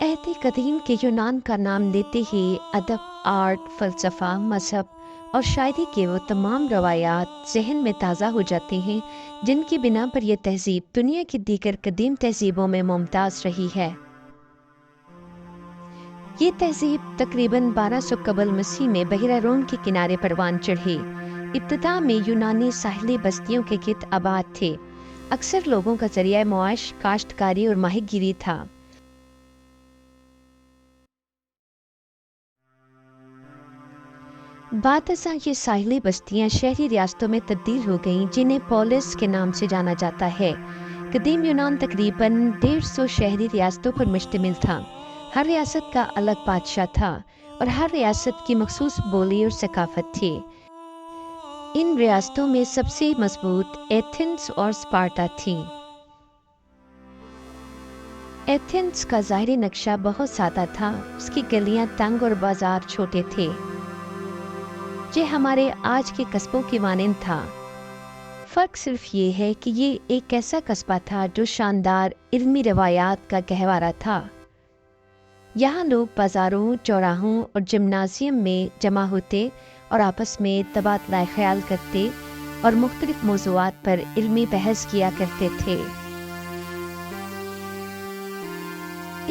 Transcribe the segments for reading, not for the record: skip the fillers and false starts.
अहद कदीम के यूनान का नाम लेते ही अदब, आर्ट, फ़लसफ़ा, मज़हब और शायरी के वो तमाम रवायात ज़हन में ताज़ा हो जाते हैं जिनकी बिना पर यह तहज़ीब दुनिया की दीगर कदीम तहज़ीबों में मुमताज़ रही है। ये तहज़ीब तकरीबन 1200 कबल मसीह में बहरा रोम के किनारे परवान चढ़ी। इब्तिदा में यूनानी साहिली बस्तियों के गिर्द आबाद थे। अक्सर लोगों का ज़रिया मुआश काश्तकारी और माहीगीरी था। बादशाह ये साहिली बस्तियां शहरी रियासतों में तब्दील हो गईं जिन्हें पोलिस के नाम से जाना जाता है। कदीम यूनान तकरीबन 150 शहरी रियासतों पर मुश्तमिल था। हर रियासत का अलग बादशाह था और हर रियासत की मखसूस बोली और सकाफत थी। इन रियासतों में सबसे मजबूत एथेंस और स्पार्टा थी। एथेंस का ज़ाहिरी नक्शा बहुत सादा था। उसकी गलियां तंग और बाजार छोटे थे। ये हमारे आज के कस्बों की मानंद था। फ़र्क सिर्फ ये है कि ये एक ऐसा कस्बा था जो शानदार इल्मी रवायात का गहवारा था। यहाँ लोग बाज़ारों, चौराहों और जिम्नाजियम में जमा होते और आपस में तबादला ख्याल करते और मुख्तलिफ मौज़ूआत पर इल्मी बहस किया करते थे।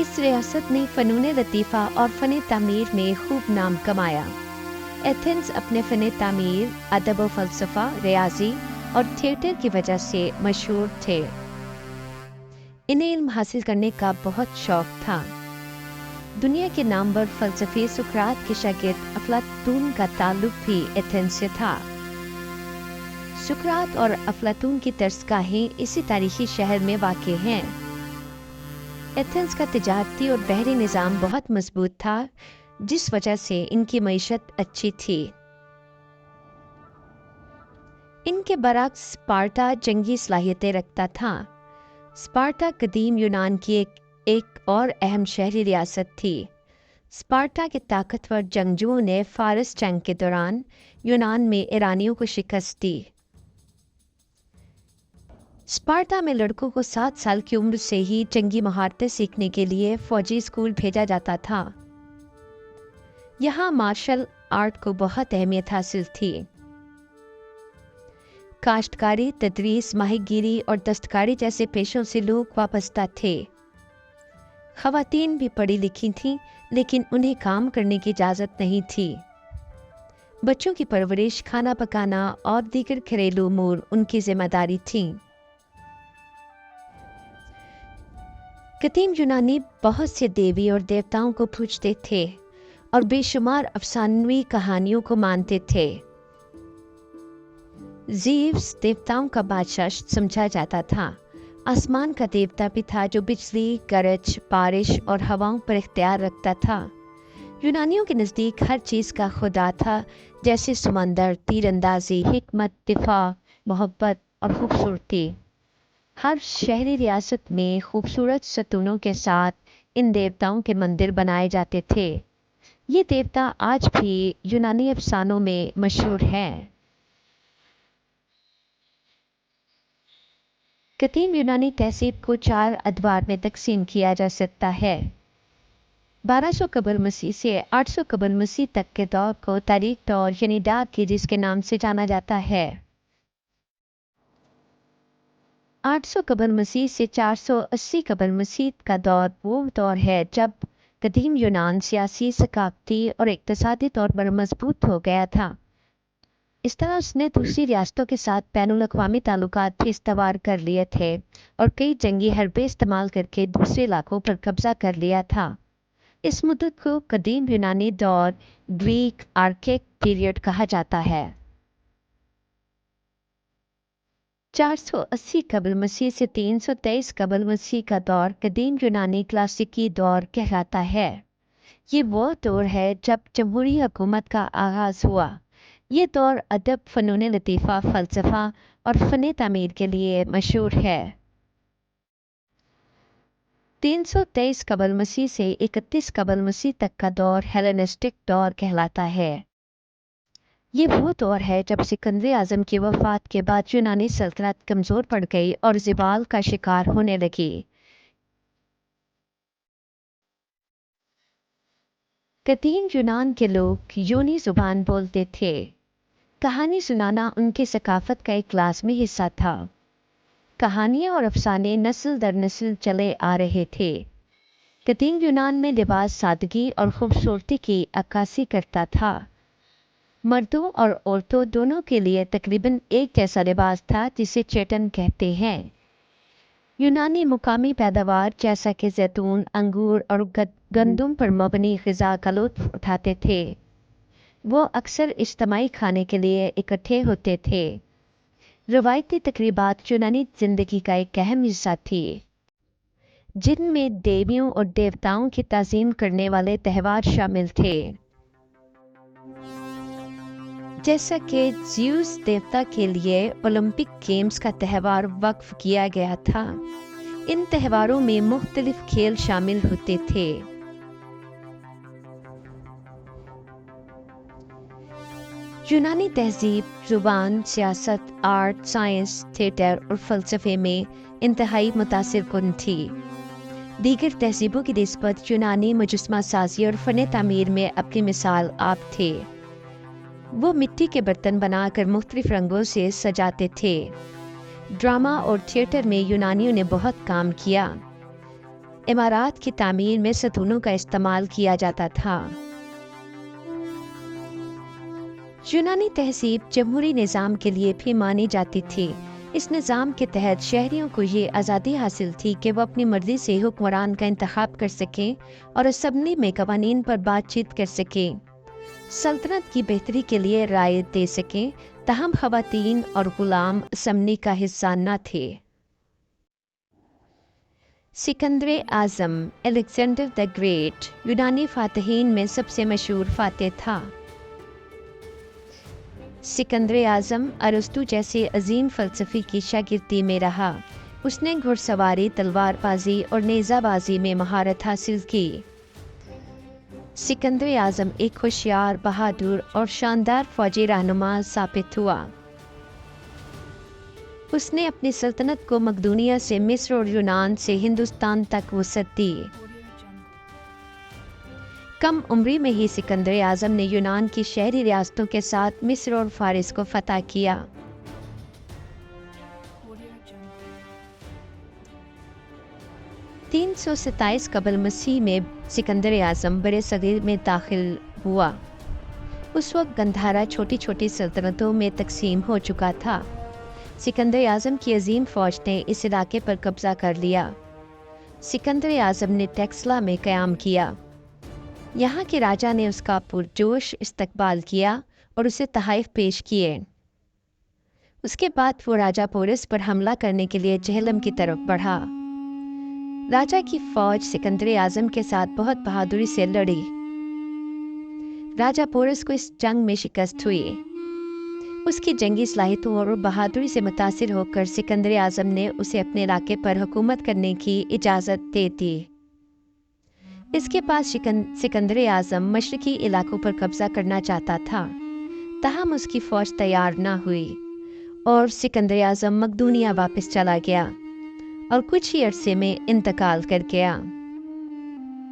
इस रियासत ने फ़नून लतीफ़ा और फ़न तामीर में खूब नाम कमाया। एथेंस अपने फ़न तामीर, अदब व फ़लसफ़ा, रियाजी और थिएटर की वजह से मशहूर थे। इन्हें इल्म हासिल करने का बहुत शौक था। दुनिया के नामवर फ़लसफ़ी सुकरात के शागिर्द अफलातून का ताल्लुक भी एथेंस से था। सुकरात और अफलातून की दरसगाहें इसी तारीखी शहर में वाक़ हैं। एथेंस का तिजारती और बहरी निज़ाम बहुत मजबूत था, जिस वजह से इनकी मईशत अच्छी थी। इनके बरक्स स्पार्टा जंगी सलाहियतें रखता था। स्पार्टा कदीम यूनान की एक और अहम शहरी रियासत थी। स्पार्टा के ताकतवर जंगजुओं ने फ़ारस जंग के दौरान यूनान में ईरानियों को शिकस्त दी। स्पार्टा में लड़कों को 7 साल की उम्र से ही जंगी महारतें सीखने के लिए फ़ौजी स्कूल भेजा जाता था। यहाँ मार्शल आर्ट को बहुत अहमियत हासिल थी। काश्तकारी, तदरीस, माहीगीरी और दस्तकारी जैसे पेशों से लोग वाबस्ता थे। ख़वातीन भी पढ़ी लिखी थीं, लेकिन उन्हें काम करने की इजाज़त नहीं थी। बच्चों की परवरिश, खाना पकाना और दीगर घरेलू उमूर उनकी जिम्मेदारी थी। कदीम यूनानी बहुत से देवी और देवताओं को पूजते थे और बेशुमार अफसानवी कहानियों को मानते थे। ज़ीव्स देवताओं का बादशाह समझा जाता था। आसमान का देवता भी था जो बिजली, गरज, बारिश और हवाओं पर इख्तियार रखता था। यूनानियों के नज़दीक हर चीज़ का खुदा था, जैसे समंदर, तीरंदाजी, हिकमत, दिफा, मोहब्बत और खूबसूरती। हर शहरी रियासत में खूबसूरत सतूनों के साथ इन देवताओं के मंदिर बनाए जाते थे। ये देवता आज भी यूनानी अफसानों में मशहूर हैं। कदीम यूनानी तहज़ीब को 4 अदवार में तकसीम किया जा सकता है। 1200 कबल मसीह से 800 कबल मसीह तक के दौर को तारीख दौर यानी डार्क एजेस के नाम से जाना जाता है। 800 कबल मसीह से 480 कबल मसीह का दौर वो दौर है जब कदीम यूनान सियासी, सकाफती और इक़्तिसादी तौर पर मजबूत हो गया था। इस तरह उसने दूसरी रियासतों के साथ बैनुल-अक़वामी ताल्लुकात भी इस्तवार कर लिए थे और कई जंगी हरबे इस्तेमाल करके दूसरे इलाकों पर कब्जा कर लिया था। इस मुद्दत को कदीम यूनानी दौर, ग्रीक आर्केक पीरियड कहा जाता है। 480 कबल मसीह से 323 कबल मसीह का दौर कदीम यूनानी क्लासिकी दौर कहलाता है। ये वो दौर है जब जमहूरी हुकूमत का आगाज़ हुआ। ये दौर अदब, फ़नून लतीफ़ा, फ़लसफ़ा और फ़न तामीर के लिए मशहूर है। 323 कबल मसीह से 31 कबल मसीह तक का दौर हेलेनिस्टिक दौर कहलाता है। ये वो दौर है जब सिकंदर आज़म की वफ़ात के बाद यूनानी सल्तनत कमज़ोर पड़ गई और ज़वाल का शिकार होने लगी। قدیم یونان کے لوگ یونانی زبان بولتے تھے۔ کہانی سنانا ان کی ثقافت کا ایک لازمی حصہ تھا۔ کہانیاں اور افسانے نسل در نسل چلے آ رہے تھے۔ قدیم یونان میں لباس سادگی اور خوبصورتی کی عکاسی کرتا تھا۔ مردوں اور عورتوں دونوں کے لیے تقریباً ایک جیسا لباس تھا جسے چیٹن کہتے ہیں۔ یونانی مقامی پیداوار جیسا کہ زیتون، انگور اور گندم پر مبنی غذا کا لطف اٹھاتے تھے۔ وہ اکثر اجتماعی کھانے کے لیے اکٹھے ہوتے تھے۔ روایتی تقریبات یونانی زندگی کا ایک اہم حصہ تھی، جن میں دیویوں اور دیوتاؤں کی تعظیم کرنے والے تہوار شامل تھے، جیسا کہ زیوس دیوتا کے لیے اولمپک گیمز کا تہوار وقف کیا گیا تھا۔ ان تہواروں میں مختلف کھیل شامل ہوتے تھے۔ یونانی تہذیب زبان، سیاست، آرٹ، سائنس، تھیٹر اور فلسفے میں انتہائی متاثر کن تھی۔ دیگر تہذیبوں کی نسبت یونانی مجسمہ سازی اور فن تعمیر میں اپنی مثال آپ تھے۔ وہ مٹی کے برتن بنا کر مختلف رنگوں سے سجاتے تھے۔ ڈرامہ اور تھیٹر میں یونانیوں نے بہت کام کیا۔ عمارات کی تعمیر میں ستونوں کا استعمال کیا جاتا تھا۔ یونانی تہذیب جمہوری نظام کے لیے بھی مانی جاتی تھی۔ اس نظام کے تحت شہریوں کو یہ آزادی حاصل تھی کہ وہ اپنی مرضی سے حکمران کا انتخاب کر سکیں اور اسمبلی میں قوانین پر بات چیت کر سکیں، سلطنت کی بہتری کے لیے رائے دے سکیں۔ تاہم خواتین اور غلام اسمبلی کا حصہ نہ تھے۔ سکندر اعظم الیگزینڈر دی گریٹ یونانی فاتحین میں سب سے مشہور فاتح تھا۔ سکندر اعظم ارسطو جیسے عظیم فلسفی کی شاگردی میں رہا۔ اس نے گھڑ سواری، تلوار بازی اور نیزہ بازی میں مہارت حاصل کی۔ سکندر اعظم ایک ہوشیار، بہادر اور شاندار فوجی رہنما ثابت ہوا۔ اس نے اپنی سلطنت کو مقدونیہ سے مصر اور یونان سے ہندوستان تک وسعت دی۔ کم عمری میں ہی سکندر اعظم نے یونان کی شہری ریاستوں کے ساتھ مصر اور فارس کو فتح کیا۔ 327 قبل مسیح میں سکندر اعظم برِ صغیر میں داخل ہوا۔ اس وقت گندھارا چھوٹی چھوٹی سلطنتوں میں تقسیم ہو چکا تھا۔ سکندر اعظم کی عظیم فوج نے اس علاقے پر قبضہ کر لیا۔ سکندر اعظم نے ٹیکسلا میں قیام کیا۔ یہاں کے راجا نے اس کا پرجوش استقبال کیا اور اسے تحائف پیش کیے۔ اس کے بعد وہ راجا پورس پر حملہ کرنے کے لیے جہلم کی طرف بڑھا۔ راجا کی فوج سکندر اعظم کے ساتھ بہت بہادری سے لڑی۔ راجا پورس کو اس جنگ میں شکست ہوئی۔ اس کی جنگی صلاحیتوں اور بہادری سے متاثر ہو کر سکندر اعظم نے اسے اپنے علاقے پر حکومت کرنے کی اجازت دے دی۔ اس کے بعد سکندر اعظم مشرقی علاقوں پر قبضہ کرنا چاہتا تھا، تاہم اس کی فوج تیار نہ ہوئی اور سکندر اعظم مقدونیہ واپس چلا گیا اور کچھ ہی عرصے میں انتقال کر گیا۔